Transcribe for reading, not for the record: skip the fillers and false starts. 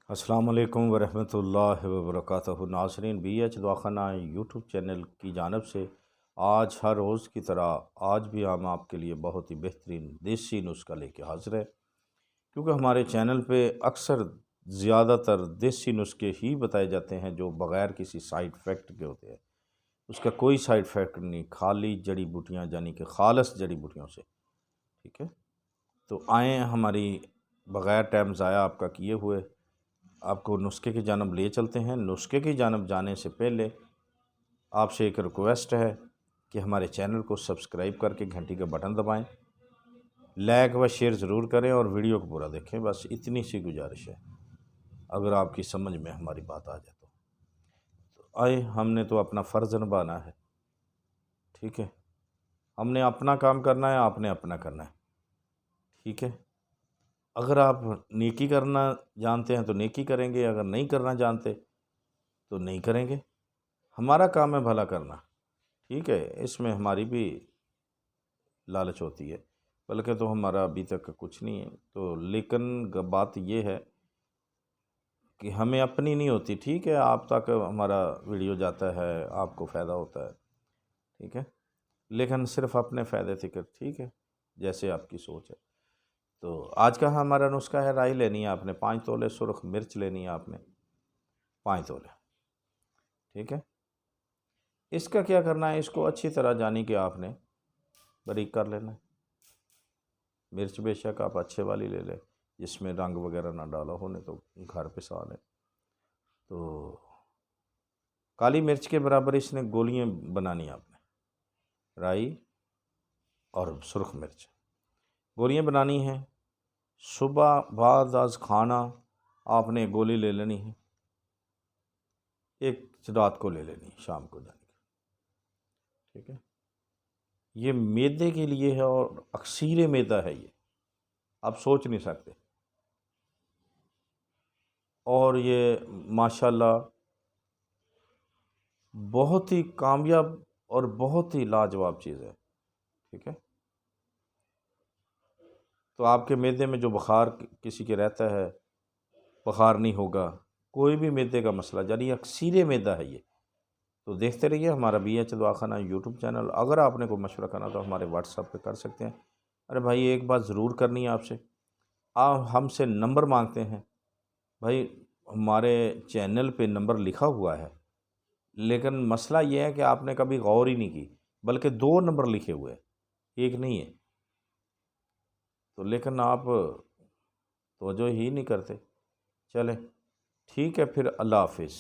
السلام علیکم ورحمۃ اللہ وبرکاتہ۔ ناظرین، بی ایچ دواخانہ یوٹیوب چینل کی جانب سے آج ہر روز کی طرح آج بھی ہم آپ کے لیے بہت ہی بہترین دیسی نسخہ لے کے حاضر ہے، کیونکہ ہمارے چینل پہ اکثر زیادہ تر دیسی نسخے ہی بتائے جاتے ہیں جو بغیر کسی سائیڈ افیکٹ کے ہوتے ہیں۔ اس کا کوئی سائیڈ افیکٹ نہیں، خالی جڑی بوٹیاں یعنی کہ خالص جڑی بوٹیوں سے، ٹھیک ہے۔ تو آئیں، ہماری بغیر ٹائم ضائع آپ کا کیے ہوئے آپ کو نسخے کی جانب لے چلتے ہیں۔ نسخے کی جانب جانے سے پہلے آپ سے ایک ریکویسٹ ہے کہ ہمارے چینل کو سبسکرائب کر کے گھنٹی کا بٹن دبائیں، لائک و شیئر ضرور کریں اور ویڈیو کو پورا دیکھیں۔ بس اتنی سی گزارش ہے، اگر آپ کی سمجھ میں ہماری بات آ جائے تو آئے، ہم نے تو اپنا فرض نبھانا ہے، ٹھیک ہے۔ ہم نے اپنا کام کرنا ہے، آپ نے اپنا کرنا ہے، ٹھیک ہے۔ اگر آپ نیکی کرنا جانتے ہیں تو نیکی کریں گے، اگر نہیں کرنا جانتے تو نہیں کریں گے۔ ہمارا کام ہے بھلا کرنا، ٹھیک ہے۔ اس میں ہماری بھی لالچ ہوتی ہے، بلکہ تو ہمارا ابھی تک کچھ نہیں ہے تو، لیکن بات یہ ہے کہ ہمیں اپنی نہیں ہوتی، ٹھیک ہے۔ آپ تک ہمارا ویڈیو جاتا ہے، آپ کو فائدہ ہوتا ہے، ٹھیک ہے، لیکن صرف اپنے فائدے فکر، ٹھیک ہے، جیسے آپ کی سوچ ہے۔ تو آج کا ہمارا نسخہ ہے، رائی لینی ہے آپ نے 5 تولے، سرخ مرچ لینی ہے آپ نے 5 تولے، ٹھیک ہے۔ اس کا کیا کرنا ہے، اس کو اچھی طرح جانی کہ آپ نے باریک کر لینا ہے۔ مرچ بے شک آپ اچھے والی لے لیں، جس میں رنگ وغیرہ نہ ڈالا ہونے، تو گھر پہ سا لیں۔ تو کالی مرچ کے برابر اس نے گولیاں بنانی ہیں آپ نے، رائی اور سرخ مرچ گولیاں بنانی ہیں۔ صبح بعد از کھانا آپ نے گولی لے لینی ہے، ایک رات کو لے لینی ہے، شام کو جانے کی، ٹھیک ہے۔ یہ میدے کے لیے ہے اور اکثیر میدہ ہے، یہ آپ سوچ نہیں سکتے، اور یہ ماشاءاللہ بہت ہی کامیاب اور بہت ہی لاجواب چیز ہے، ٹھیک ہے۔ تو آپ کے میدے میں جو بخار کسی کے رہتا ہے، بخار نہیں ہوگا، کوئی بھی میدے کا مسئلہ، یعنی اکثیر میدہ ہے یہ، تو دیکھتے رہیے ہمارا بی ایچ دواخانہ یوٹیوب چینل۔ اگر آپ نے کوئی مشورہ کرنا تو ہمارے واٹس ایپ پہ کر سکتے ہیں۔ ارے بھائی، ایک بات ضرور کرنی ہے آپ سے، آپ ہم سے نمبر مانگتے ہیں، بھائی ہمارے چینل پہ نمبر لکھا ہوا ہے، لیکن مسئلہ یہ ہے کہ آپ نے کبھی غور ہی نہیں کی، بلکہ 2 نمبر لکھے ہوئے ہیں، ایک نہیں ہے، تو لیکن آپ توجہ ہی نہیں کرتے۔ چلیں ٹھیک ہے، پھر اللہ حافظ۔